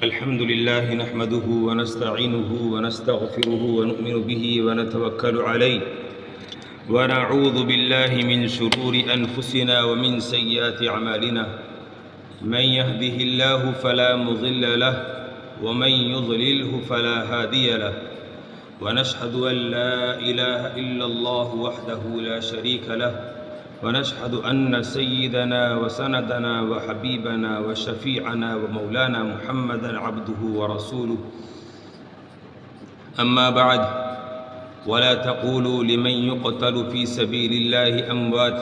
الحمد لله نحمده ونستعينه ونستغفره ونؤمن به ونتوكل عليه ونعوذ بالله من شرور أنفسنا ومن سيئات أعمالنا من يهده الله فلا مضل له ومن يضلله فلا هادي له ونشهد أن لا إله إلا الله وحده لا شريك له ونشهد أن سيدنا وسندنا وحبيبنا وشفيعنا ومولانا محمدا عبده ورسوله أما بعد ولا تقولوا لمن يقتل في سبيل الله أموات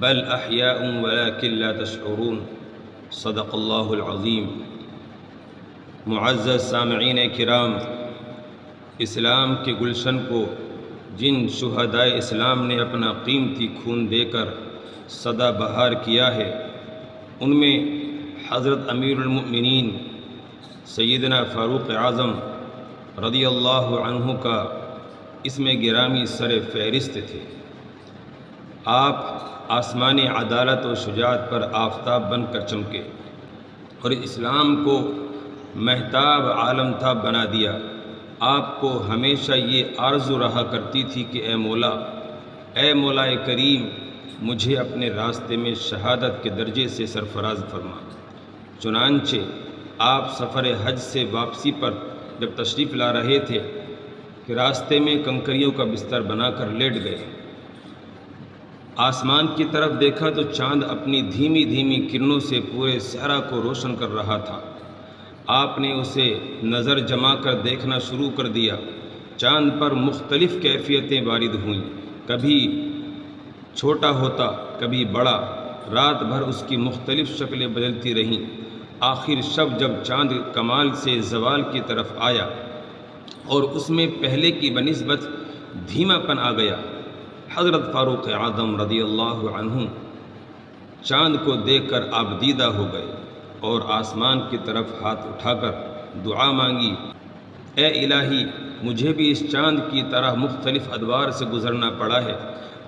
بل أحياء ولكن لا تشعرون صدق الله العظيم۔ معزز سامعین کرام، اسلام کے گلشن کو جن شہدائے اسلام نے اپنا قیمتی خون دے کر سدا بہار کیا ہے، ان میں حضرت امیر المؤمنین سیدنا فاروق اعظم رضی اللہ عنہ کا اس میں گرامی سر فہرست تھے۔ آپ آسمانی عدالت و شجاعت پر آفتاب بن کر چمکے اور اسلام کو مہتاب عالم تاب بنا دیا۔ آپ کو ہمیشہ یہ آرزو رہا کرتی تھی کہ اے مولا کریم، مجھے اپنے راستے میں شہادت کے درجے سے سرفراز فرما۔ چنانچہ آپ سفر حج سے واپسی پر جب تشریف لا رہے تھے کہ راستے میں کنکریوں کا بستر بنا کر لیٹ گئے۔ آسمان کی طرف دیکھا تو چاند اپنی دھیمی دھیمی کرنوں سے پورے صحرا کو روشن کر رہا تھا۔ آپ نے اسے نظر جما کر دیکھنا شروع کر دیا۔ چاند پر مختلف کیفیتیں وارد ہوئیں، کبھی چھوٹا ہوتا کبھی بڑا، رات بھر اس کی مختلف شکلیں بدلتی رہیں۔ آخر شب جب چاند کمال سے زوال کی طرف آیا اور اس میں پہلے کی بنسبت دھیما پن آ گیا، حضرت فاروق اعظم رضی اللہ عنہ چاند کو دیکھ کر آبدیدہ ہو گئے اور آسمان کی طرف ہاتھ اٹھا کر دعا مانگی، اے الہی، مجھے بھی اس چاند کی طرح مختلف ادوار سے گزرنا پڑا ہے۔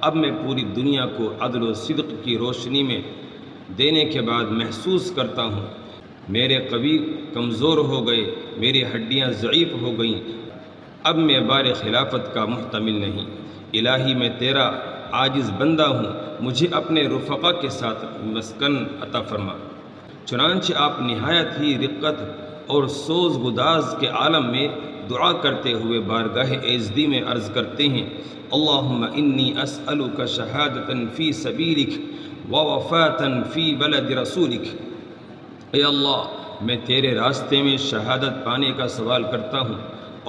اب میں پوری دنیا کو عدل و صدق کی روشنی میں دینے کے بعد محسوس کرتا ہوں میرے قوی کمزور ہو گئے، میری ہڈیاں ضعیف ہو گئیں، اب میں بار خلافت کا محتمل نہیں۔ الہی، میں تیرا عاجز بندہ ہوں، مجھے اپنے رفقا کے ساتھ مسکن عطا فرما۔ چنانچہ آپ نہایت ہی رقت اور سوز گداز کے عالم میں دعا کرتے ہوئے بارگاہ ایزدی میں عرض کرتے ہیں، اللہم انی اسألک شہادتا فی سبیلک ووفاتا فی بلد رسولک۔ اے اللہ، میں تیرے راستے میں شہادت پانے کا سوال کرتا ہوں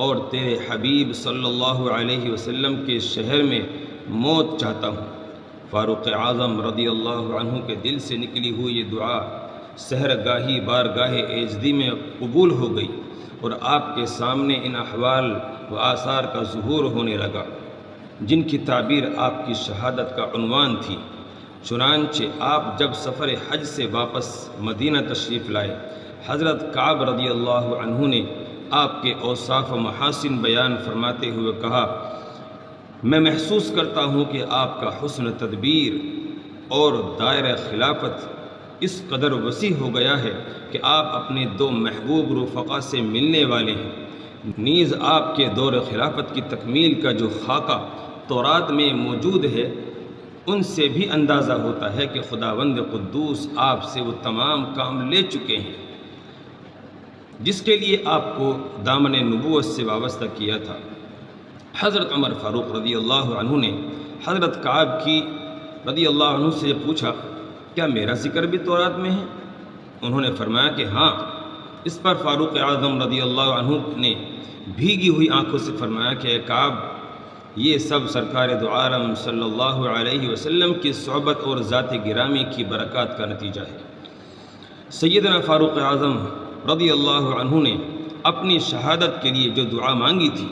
اور تیرے حبیب صلی اللہ علیہ وسلم کے شہر میں موت چاہتا ہوں۔ فاروق اعظم رضی اللہ عنہ کے دل سے نکلی ہوئی یہ دعا سحرگاہی بارگاہ ایزدی میں قبول ہو گئی اور آپ کے سامنے ان احوال و آثار کا ظہور ہونے لگا جن کی تعبیر آپ کی شہادت کا عنوان تھی۔ چنانچہ آپ جب سفر حج سے واپس مدینہ تشریف لائے، حضرت کعب رضی اللہ عنہ نے آپ کے اوصاف و محاسن بیان فرماتے ہوئے کہا، میں محسوس کرتا ہوں کہ آپ کا حسن تدبیر اور دائرہ خلافت اس قدر وسیع ہو گیا ہے کہ آپ اپنے دو محبوب رفقا سے ملنے والے ہیں۔ نیز آپ کے دور خلافت کی تکمیل کا جو خاکہ تورات میں موجود ہے، ان سے بھی اندازہ ہوتا ہے کہ خداوند قدوس آپ سے وہ تمام کام لے چکے ہیں جس کے لیے آپ کو دامن نبوت سے وابستہ کیا تھا۔ حضرت عمر فاروق رضی اللہ عنہ نے حضرت کعب کی رضی اللہ عنہ سے پوچھا، کیا میرا ذکر بھی تورات میں ہے؟ انہوں نے فرمایا کہ ہاں۔ اس پر فاروق اعظم رضی اللہ عنہ نے بھیگی ہوئی آنکھوں سے فرمایا کہ اے کعب، یہ سب سرکار دو عالم صلی اللہ علیہ وسلم کی صحبت اور ذات گرامی کی برکات کا نتیجہ ہے۔ سیدنا فاروق اعظم رضی اللہ عنہ نے اپنی شہادت کے لیے جو دعا مانگی تھی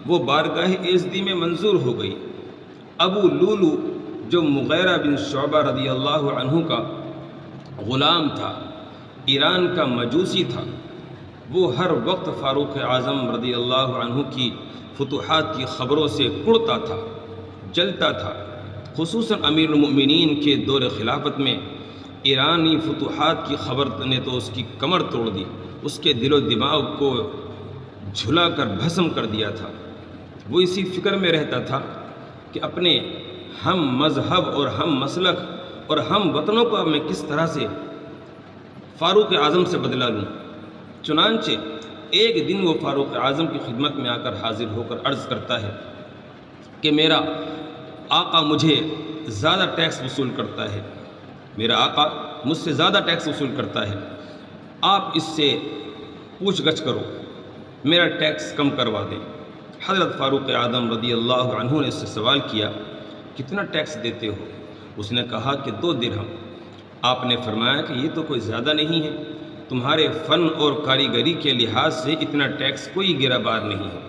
وہ بارگاہ ایزدی میں منظور ہو گئی۔ ابو لولو جو مغیرہ بن شعبہ رضی اللہ عنہ کا غلام تھا، ایران کا مجوسی تھا، وہ ہر وقت فاروق اعظم رضی اللہ عنہ کی فتوحات کی خبروں سے کڑتا تھا، جلتا تھا۔ خصوصاً امیر المؤمنین کے دور خلافت میں ایرانی فتوحات کی خبر نے تو اس کی کمر توڑ دی۔ اس کے دل و دماغ کو جھلا کر بھسم کر دیا تھا۔ وہ اسی فکر میں رہتا تھا کہ اپنے ہم مذہب اور ہم مسلک اور ہم وطنوں کو اب میں کس طرح سے فاروق اعظم سے بدلا لوں۔ چنانچہ ایک دن وہ فاروق اعظم کی خدمت میں آ کر حاضر ہو کر عرض کرتا ہے کہ میرا آقا مجھے زیادہ ٹیکس وصول کرتا ہے، میرا آقا مجھ سے زیادہ ٹیکس وصول کرتا ہے، آپ اس سے پوچھ گچھ کرو، میرا ٹیکس کم کروا دیں۔ حضرت فاروق اعظم رضی اللہ عنہ نے اس سے سوال کیا کتنا ٹیکس دیتے ہو؟ اس نے کہا کہ 2 درہم۔ آپ نے فرمایا کہ یہ تو کوئی زیادہ نہیں ہے، تمہارے فن اور کاریگری کے لحاظ سے اتنا ٹیکس کوئی گرہ بار نہیں ہے،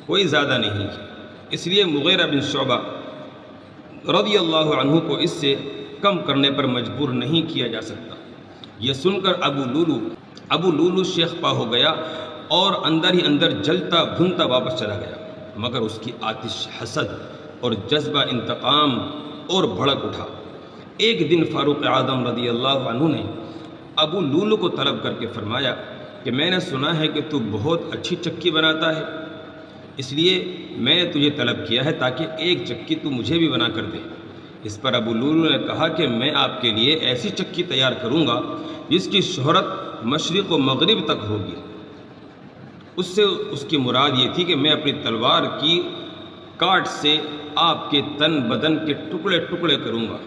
کوئی زیادہ نہیں ہے، اس لیے مغیرہ بن شعبہ رضی اللہ عنہ کو اس سے کم کرنے پر مجبور نہیں کیا جا سکتا۔ یہ سن کر ابو لولو شیخ پا ہو گیا اور اندر ہی اندر جلتا بھنتا واپس چلا گیا، مگر اس کی آتش حسد اور جذبہ انتقام اور بھڑک اٹھا۔ ایک دن فاروق اعظم رضی اللہ عنہ نے ابو لولو کو طلب کر کے فرمایا کہ میں نے سنا ہے کہ تو بہت اچھی چکی بناتا ہے، اس لیے میں نے تجھے طلب کیا ہے تاکہ ایک چکی تو مجھے بھی بنا کر دے۔ اس پر ابو لولو نے کہا کہ میں آپ کے لیے ایسی چکی تیار کروں گا جس کی شہرت مشرق و مغرب تک ہوگی۔ اس سے اس کی مراد یہ تھی کہ میں اپنی تلوار کی کاٹ سے آپ کے تن بدن کے ٹکڑے ٹکڑے کروں گا،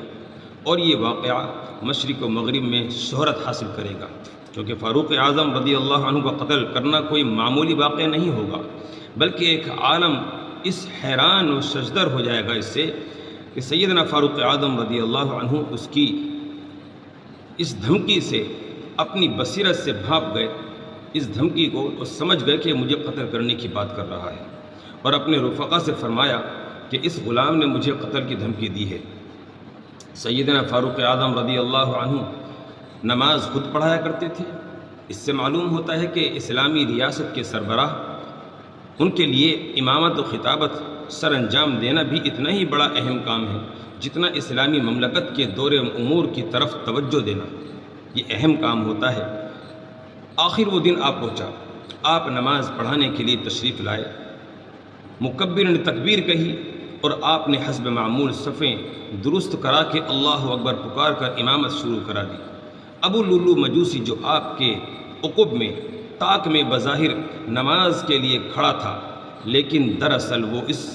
اور یہ واقعہ مشرق و مغرب میں شہرت حاصل کرے گا، کیونکہ فاروق اعظم رضی اللہ عنہ کا قتل کرنا کوئی معمولی واقعہ نہیں ہوگا، بلکہ ایک عالم اس حیران و ششدر ہو جائے گا اس سے کہ سیدنا فاروق اعظم رضی اللہ عنہ اس کی اس دھمکی سے اپنی بصیرت سے بھاپ گئے، اس دھمکی کو وہ سمجھ گئے کہ مجھے قتل کرنے کی بات کر رہا ہے، اور اپنے رفقا سے فرمایا کہ اس غلام نے مجھے قتل کی دھمکی دی ہے۔ سیدنا فاروق اعظم رضی اللہ عنہ نماز خود پڑھایا کرتے تھے۔ اس سے معلوم ہوتا ہے کہ اسلامی ریاست کے سربراہ ان کے لیے امامت و خطابت سر انجام دینا بھی اتنا ہی بڑا اہم کام ہے جتنا اسلامی مملکت کے دور امور کی طرف توجہ دینا، یہ اہم کام ہوتا ہے۔ آخر وہ دن آپ پہنچا، آپ نماز پڑھانے کے لیے تشریف لائے، مکبر نے تکبیر کہی اور آپ نے حسب معمول صفیں درست کرا کے اللہ اکبر پکار کر امامت شروع کرا دی۔ ابو لولو مجوسی جو آپ کے عقب میں طاق میں بظاہر نماز کے لیے کھڑا تھا، لیکن دراصل وہ اس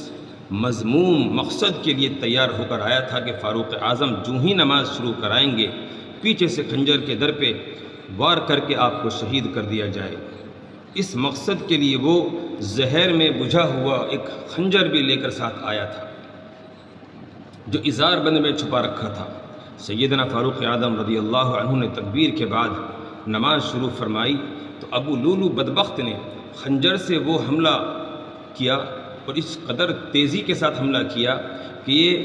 مذموم مقصد کے لیے تیار ہو کر آیا تھا کہ فاروق اعظم جو ہی نماز شروع کرائیں گے پیچھے سے خنجر کے در پہ وار کر کے آپ کو شہید کر دیا جائے۔ اس مقصد کے لیے وہ زہر میں بجھا ہوا ایک خنجر بھی لے کر ساتھ آیا تھا جو ازار بند میں چھپا رکھا تھا۔ سیدنا فاروق اعظم رضی اللہ عنہ نے تکبیر کے بعد نماز شروع فرمائی تو ابو لولو بدبخت نے خنجر سے وہ حملہ کیا، اور اس قدر تیزی کے ساتھ حملہ کیا کہ یہ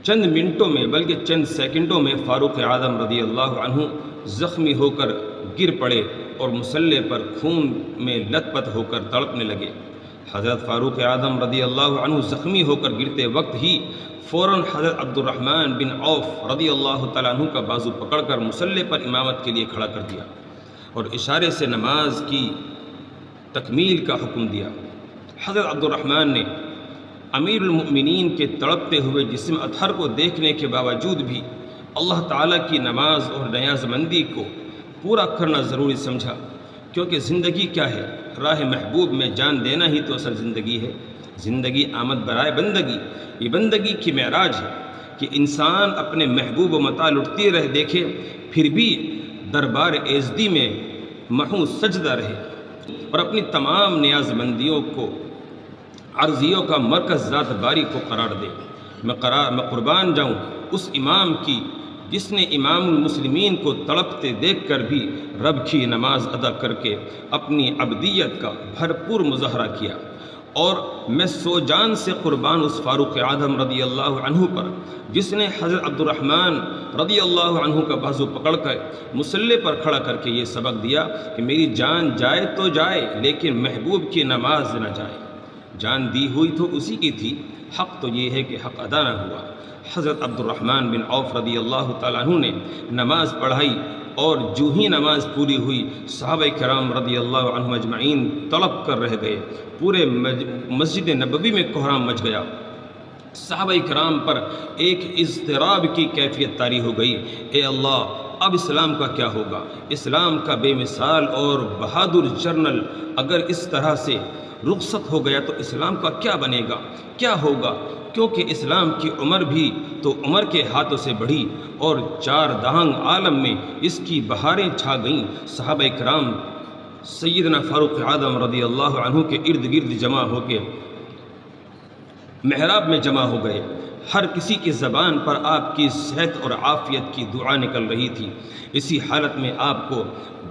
چند منٹوں میں بلکہ چند سیکنڈوں میں فاروق اعظم رضی اللہ عنہ زخمی ہو کر گر پڑے اور مسلح پر خون میں لت پت ہو کر تڑپنے لگے۔ حضرت فاروق اعظم رضی اللہ عنہ زخمی ہو کر گرتے وقت ہی فوراً حضرت عبد الرحمن بن عوف رضی اللہ تعالیٰ عنہ کا بازو پکڑ کر مسلح پر امامت کے لیے کھڑا کر دیا اور اشارے سے نماز کی تکمیل کا حکم دیا۔ حضرت عبد الرحمن نے امیر المؤمنین کے تڑپتے ہوئے جسم اطہر کو دیکھنے کے باوجود بھی اللہ تعالیٰ کی نماز اور نیاز مندی کو پورا کرنا ضروری سمجھا، کیونکہ زندگی کیا ہے؟ راہ محبوب میں جان دینا ہی تو اصل زندگی ہے۔ زندگی آمد برائے بندگی، یہ بندگی کی معراج ہے کہ انسان اپنے محبوب و متاع لٹتی رہ دیکھے، پھر بھی دربار ایزدی میں محو سجدہ رہے اور اپنی تمام نیاز مندیوں کو عرضیوں کا مرکز ذات باری کو قرار دے۔ میں قربان جاؤں اس امام کی جس نے امام المسلمین کو تڑپتے دیکھ کر بھی رب کی نماز ادا کر کے اپنی عبدیت کا بھرپور مظاہرہ کیا، اور میں سو جان سے قربان اس فاروق اعظم رضی اللہ عنہ پر جس نے حضرت عبد الرحمن رضی اللہ عنہ کا بازو پکڑ کر مسلح پر کھڑا کر کے یہ سبق دیا کہ میری جان جائے تو جائے لیکن محبوب کی نماز نہ جائے۔ جان دی ہوئی تو اسی کی تھی، حق تو یہ ہے کہ حق ادا نہ ہوا۔ حضرت عبد الرحمن بن عوف رضی اللہ تعالیٰ عنہ نے نماز پڑھائی اور جو ہی نماز پوری ہوئی صحابہ کرام رضی اللہ عنہم اجمعین تڑپ کر رہ گئے، پورے مسجد نبوی میں کوہرام مچ گیا۔ صحابہ کرام پر ایک اضطراب کی کیفیت طاری ہو گئی، اے اللہ اب اسلام کا کیا ہوگا؟ اسلام کا بے مثال اور بہادر جنرل اگر اس طرح سے رخصت ہو گیا تو اسلام کا کیا بنے گا، کیا ہوگا؟ کیونکہ اسلام کی عمر بھی تو عمر کے ہاتھوں سے بڑھی اور چار دہنگ عالم میں اس کی بہاریں چھا گئیں۔ صحابہ کرام سیدنا فاروق اعظم رضی اللہ عنہ کے ارد گرد جمع ہو کے محراب میں جمع ہو گئے۔ ہر کسی کی زبان پر آپ کی صحت اور عافیت کی دعا نکل رہی تھی۔ اسی حالت میں آپ کو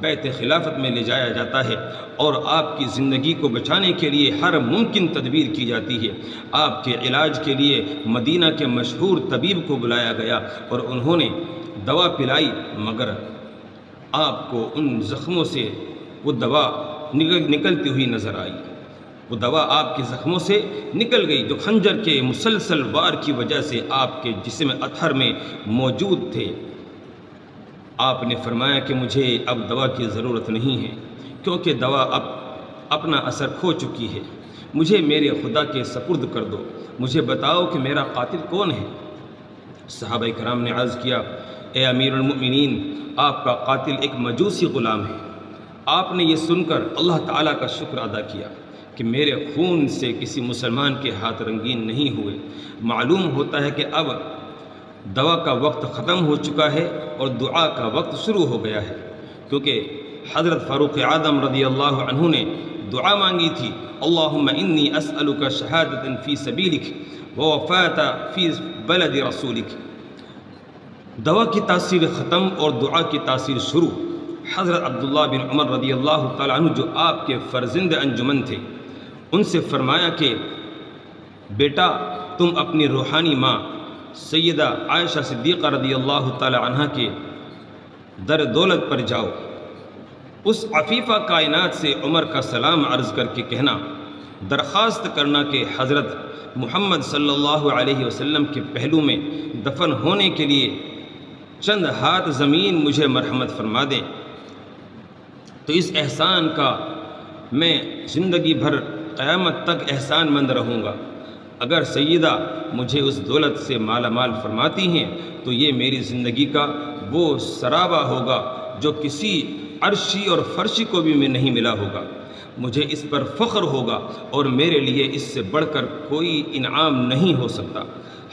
بیت خلافت میں لے جایا جاتا ہے اور آپ کی زندگی کو بچانے کے لیے ہر ممکن تدبیر کی جاتی ہے۔ آپ کے علاج کے لیے مدینہ کے مشہور طبیب کو بلایا گیا اور انہوں نے دوا پلائی، مگر آپ کو ان زخموں سے وہ دوا نکلتی ہوئی نظر آئی۔ وہ دوا آپ کے زخموں سے نکل گئی جو خنجر کے مسلسل وار کی وجہ سے آپ کے جسم اطہر میں موجود تھے۔ آپ نے فرمایا کہ مجھے اب دوا کی ضرورت نہیں ہے، کیونکہ دوا اب اپنا اثر کھو چکی ہے۔ مجھے میرے خدا کے سپرد کر دو، مجھے بتاؤ کہ میرا قاتل کون ہے؟ صحابہ کرام نے عرض کیا، اے امیر المؤمنین، آپ کا قاتل ایک مجوسی غلام ہے۔ آپ نے یہ سن کر اللہ تعالیٰ کا شکر ادا کیا کہ میرے خون سے کسی مسلمان کے ہاتھ رنگین نہیں ہوئے۔ معلوم ہوتا ہے کہ اب دوا کا وقت ختم ہو چکا ہے اور دعا کا وقت شروع ہو گیا ہے، کیونکہ حضرت فاروق اعظم رضی اللہ عنہ نے دعا مانگی تھی، اللہم انی اسألک شہادۃ فی سبیلک ووفاۃ فی بلد رسولک۔ دوا کی تاثیر ختم اور دعا کی تاثیر شروع۔ حضرت عبداللہ بن عمر رضی اللہ تعالیٰ عنہ جو آپ کے فرزند انجمن تھے، ان سے فرمایا کہ بیٹا تم اپنی روحانی ماں سیدہ عائشہ صدیقہ رضی اللہ تعالیٰ عنہ کے در دولت پر جاؤ، اس عفیفہ کائنات سے عمر کا سلام عرض کر کے کہنا، درخواست کرنا کہ حضرت محمد صلی اللہ علیہ وسلم کے پہلو میں دفن ہونے کے لیے چند ہاتھ زمین مجھے مرحمت فرما دیں، تو اس احسان کا میں زندگی بھر قیامت تک احسان مند رہوں گا۔ اگر سیدہ مجھے اس دولت سے مالا مال فرماتی ہیں تو یہ میری زندگی کا وہ سرابہ ہوگا جو کسی عرشی اور فرشی کو بھی میں نہیں ملا ہوگا۔ مجھے اس پر فخر ہوگا اور میرے لیے اس سے بڑھ کر کوئی انعام نہیں ہو سکتا۔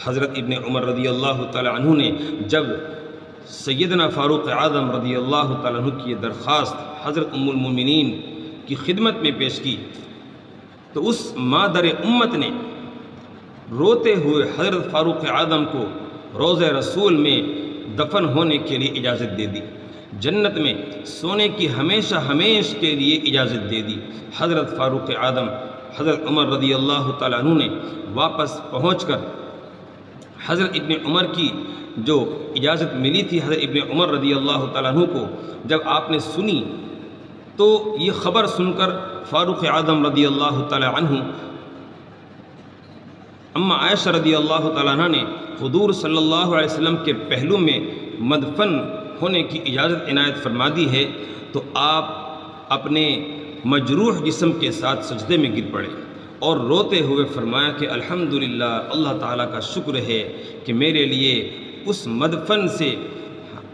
حضرت ابن عمر رضی اللہ تعالیٰ عنہ نے جب سیدنا فاروق اعظم رضی اللہ تعالیٰ عنہ کی یہ درخواست حضرت ام المومنین کی خدمت میں پیش کی تو اس مادر امت نے روتے ہوئے حضرت فاروق اعظم کو روضہ رسول میں دفن ہونے کے لیے اجازت دے دی، جنت میں سونے کی ہمیشہ ہمیش کے لیے اجازت دے دی۔ حضرت فاروق اعظم حضرت عمر رضی اللہ تعالیٰ عنہ نے واپس پہنچ کر حضرت ابن عمر کی جو اجازت ملی تھی حضرت ابن عمر رضی اللہ تعالیٰ عنہ کو جب آپ نے سنی تو یہ خبر سن کر فاروق اعظم رضی اللہ تعالیٰ عنہ اما عائشہ رضی اللہ تعالیٰ عنہ نے حضور صلی اللہ علیہ وسلم کے پہلو میں مدفن ہونے کی اجازت عنایت فرما دی ہے، تو آپ اپنے مجروح جسم کے ساتھ سجدے میں گر پڑے اور روتے ہوئے فرمایا کہ الحمدللہ، اللہ تعالیٰ کا شکر ہے کہ میرے لیے اس مدفن سے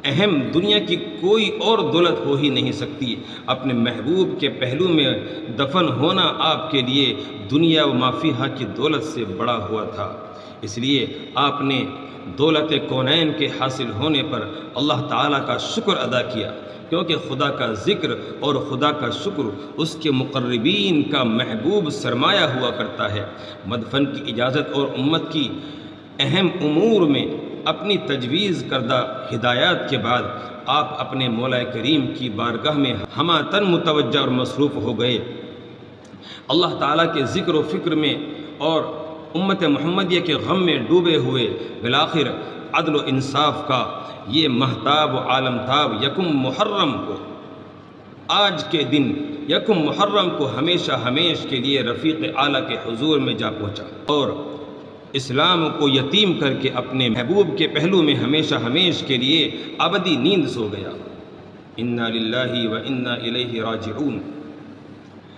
اہم دنیا کی کوئی اور دولت ہو ہی نہیں سکتی۔ اپنے محبوب کے پہلو میں دفن ہونا آپ کے لیے دنیا و ما فیہا کی دولت سے بڑا ہوا تھا۔ اس لیے آپ نے دولت کونین کے حاصل ہونے پر اللہ تعالیٰ کا شکر ادا کیا، کیونکہ خدا کا ذکر اور خدا کا شکر اس کے مقربین کا محبوب سرمایہ ہوا کرتا ہے۔ مدفن کی اجازت اور امت کی اہم امور میں اپنی تجویز کردہ ہدایات کے بعد آپ اپنے مولا کریم کی بارگاہ میں ہماتن متوجہ اور مصروف ہو گئے۔ اللہ تعالیٰ کے ذکر و فکر میں اور امت محمدیہ کے غم میں ڈوبے ہوئے بالآخر عدل و انصاف کا یہ مہتاب و عالمتاب یکم محرم کو، آج کے دن یکم محرم کو ہمیشہ ہمیش کے لیے رفیق اعلیٰ کے حضور میں جا پہنچا اور اسلام کو یتیم کر کے اپنے محبوب کے پہلو میں ہمیشہ ہمیش کے لیے ابدی نیند سو گیا۔ انا للہ و انا الیہ راجعون۔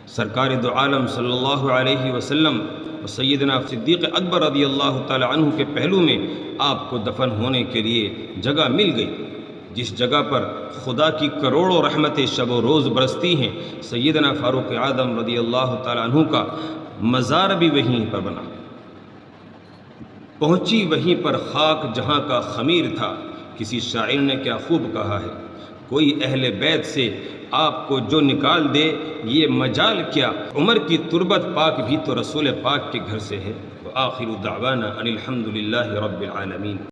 سرکار دو عالم صلی اللہ علیہ وسلم و سیدنا صدیق اکبر رضی اللہ تعالی عنہ کے پہلو میں آپ کو دفن ہونے کے لیے جگہ مل گئی، جس جگہ پر خدا کی کروڑوں رحمتیں شب و روز برستی ہیں۔ سیدنا فاروق اعظم رضی اللہ تعالی عنہ کا مزار بھی وہیں پر بنا، پہنچی وہیں پر خاک جہاں کا خمیر تھا۔ کسی شاعر نے کیا خوب کہا ہے، کوئی اہل بیت سے آپ کو جو نکال دے یہ مجال کیا، عمر کی تربت پاک بھی تو رسول پاک کے گھر سے ہے۔ وآخر دعوانا ان الحمد للہ رب العالمین۔